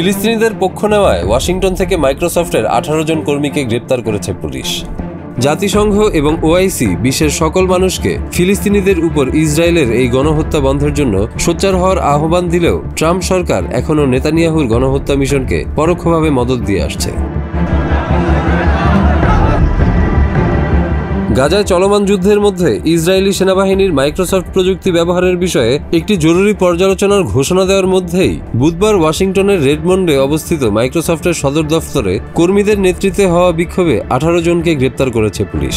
ফিলিস্তিনিদের পক্ষ নেওয়ায় ওয়াশিংটন থেকে মাইক্রোসফটের 18 জন কর্মীকে গ্রেপ্তার করেছে পুলিশ। জাতিসংঘ এবং ওআইসি বিশ্বের সকল মানুষকে ফিলিস্তিনিদের উপর ইসরায়েলের এই গণহত্যা বন্ধের জন্য সোচ্চার হওয়ার আহ্বান দিলেও ট্রাম্প সরকার এখনও নেতানিয়াহুর গণহত্যা মিশনকে পরোক্ষভাবে মদদ দিয়ে আসছে। গাজায় চলমান যুদ্ধের মধ্যে ইসরায়েলি সেনাবাহিনীর মাইক্রোসফট প্রযুক্তি ব্যবহারের বিষয়ে একটি জরুরি পর্যালোচনার ঘোষণা দেওয়ার মধ্যেই বুধবার ওয়াশিংটনের রেডমন্ডে অবস্থিত মাইক্রোসফটের সদর দফতরে কর্মীদের নেতৃত্বে হওয়া বিক্ষোভে 18 জনকে গ্রেপ্তার করেছে পুলিশ।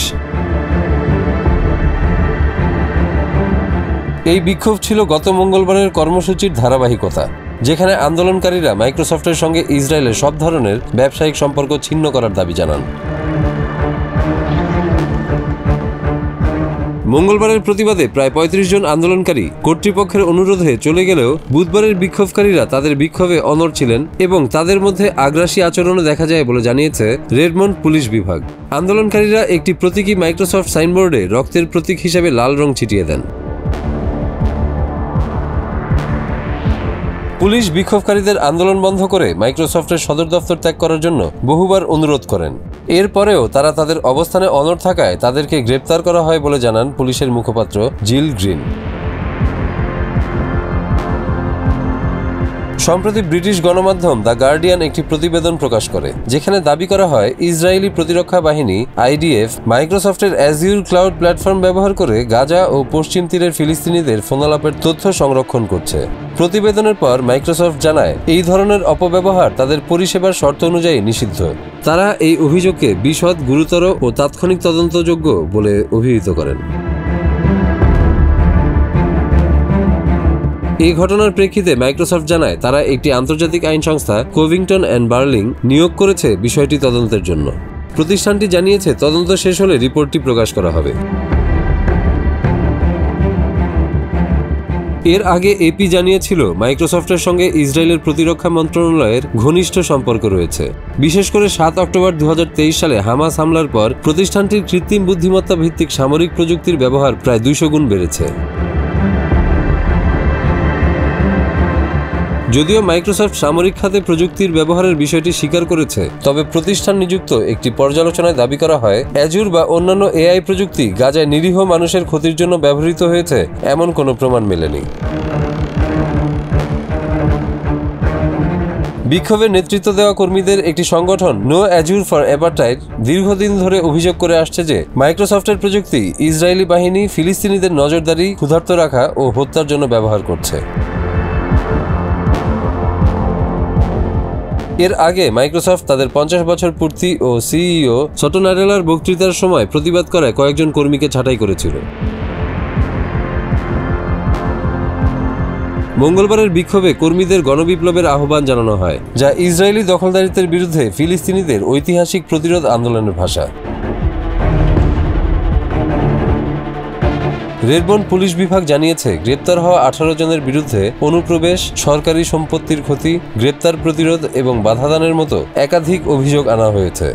এই বিক্ষোভ ছিল গত মঙ্গলবারের কর্মসূচির ধারাবাহিকতা, যেখানে আন্দোলনকারীরা মাইক্রোসফটের সঙ্গে ইসরায়েলের সব ধরনের ব্যবসায়িক সম্পর্ক ছিন্ন করার দাবি জানান। মঙ্গলবারের প্রতিবাদে প্রায় 35 জন আন্দোলনকারী কর্তৃপক্ষের অনুরোধে চলে গেলেও বুধবারের বিক্ষোভকারীরা তাদের বিক্ষোভে অনড় ছিলেন এবং তাদের মধ্যে আগ্রাসী আচরণও দেখা যায় বলে জানিয়েছে রেডমন্ড পুলিশ বিভাগ। আন্দোলনকারীরা একটি প্রতীকী মাইক্রোসফট সাইনবোর্ডে রক্তের প্রতীক হিসেবে লাল রং ছিটিয়ে দেন। পুলিশ বিক্ষোভকারীদের আন্দোলন বন্ধ করে মাইক্রোসফটের সদর দফতর ত্যাগ করার জন্য বহুবার অনুরোধ করেন। এরপরেও তারা তাদের অবস্থানে অনড় থাকায় তাদেরকে গ্রেপ্তার করা হয় বলে জানান পুলিশের মুখপাত্র জিল গ্রিন। সম্প্রতি ব্রিটিশ গণমাধ্যম দ্য গার্ডিয়ান একটি প্রতিবেদন প্রকাশ করে, যেখানে দাবি করা হয় ইসরায়েলি প্রতিরক্ষা বাহিনী আইডিএফ মাইক্রোসফটের অ্যাজিউর ক্লাউড প্ল্যাটফর্ম ব্যবহার করে গাজা ও পশ্চিম তীরের ফিলিস্তিনিদের ফোনালাপের তথ্য সংরক্ষণ করছে। প্রতিবেদনের পর মাইক্রোসফট জানায় এই ধরনের অপব্যবহার তাদের পরিষেবার শর্ত অনুযায়ী নিষিদ্ধ। তারা এই অভিযোগকে বিশদ, গুরুতর ও তাৎক্ষণিক তদন্তযোগ্য বলে অভিহিত করেন। এই ঘটনার প্রেক্ষিতে মাইক্রোসফট জানায় তারা একটি আন্তর্জাতিক আইন সংস্থা কোভিংটন অ্যান্ড বার্লিং নিয়োগ করেছে বিষয়টি তদন্তের জন্য। প্রতিষ্ঠানটি জানিয়েছে তদন্ত শেষ হলে রিপোর্টটি প্রকাশ করা হবে। এর আগে এপি জানিয়েছিল মাইক্রোসফটের সঙ্গে ইসরায়েলের প্রতিরক্ষা মন্ত্রণালয়ের ঘনিষ্ঠ সম্পর্ক রয়েছে। বিশেষ করে 7 অক্টোবর 2023 সালে হামাস হামলার পর প্রতিষ্ঠানটির কৃত্রিম বুদ্ধিমত্তা ভিত্তিক সামরিক প্রযুক্তির ব্যবহার প্রায় 200 গুণ বেড়েছে। যদিও মাইক্রোসফট সামরিক খাতে প্রযুক্তির ব্যবহারের বিষয়টি স্বীকার করেছে, তবে প্রতিষ্ঠান নিযুক্ত একটি পর্যালোচনায় দাবি করা হয় অ্যাজুর বা অন্যান্য এআই প্রযুক্তি গাজায় নিরীহ মানুষের ক্ষতির জন্য ব্যবহৃত হয়েছে এমন কোনো প্রমাণ মেলেনি। বিক্ষোভের নেতৃত্ব দেওয়া কর্মীদের একটি সংগঠন নো অ্যাজুর ফর অ্যাপারটাইড দীর্ঘদিন ধরে অভিযোগ করে আসছে যে মাইক্রোসফটের প্রযুক্তি ইসরায়েলি বাহিনী ফিলিস্তিনিদের নজরদারি, ক্ষুধার্ত রাখা ও হত্যার জন্য ব্যবহার করছে। এর আগে মাইক্রোসফট তাদের 50 বছর পূর্তি ও সিইও সটো নাডেলার বক্তৃতার সময় প্রতিবাদ করায় কয়েকজন কর্মীকে ছাঁটাই করেছিল। মঙ্গলবারের বিক্ষোভে কর্মীদের গণবিপ্লবের আহ্বান জানানো হয়, যা ইসরায়েলি দখলদারিত্বের বিরুদ্ধে ফিলিস্তিনিদের ঐতিহাসিক প্রতিরোধ আন্দোলনের ভাষা। রেডমন্ড পুলিশ বিভাগ জানিয়েছে গ্রেপ্তার হওয়া 18 জনের বিরুদ্ধে অনুপ্রবেশ, সরকারি সম্পত্তির ক্ষতি, গ্রেপ্তার প্রতিরোধ এবং বাধাদানের মতো একাধিক অভিযোগ আনা হয়েছে।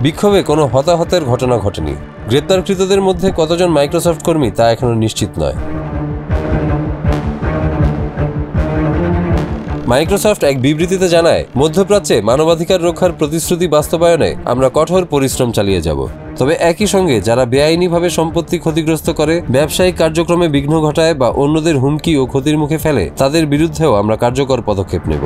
বিক্ষোভে কোনো হতাহতের ঘটনা ঘটেনি। গ্রেপ্তারকৃতদের মধ্যে কতজন মাইক্রোসফট কর্মী তা এখনো নিশ্চিত নয়। মাইক্রোসফট এক বিবৃতিতে জানায়, মধ্যপ্রাচ্যে মানবাধিকার রক্ষার প্রতিশ্রুতি বাস্তবায়নে আমরা কঠোর পরিশ্রম চালিয়ে যাব। তবে একই সঙ্গে যারা বেআইনিভাবে সম্পত্তি ক্ষতিগ্রস্ত করে, ব্যবসায়িক কার্যক্রমে বিঘ্ন ঘটায় বা অন্যদের হুমকি ও ক্ষতির মুখে ফেলে, তাদের বিরুদ্ধেও আমরা কার্যকর পদক্ষেপ নেব।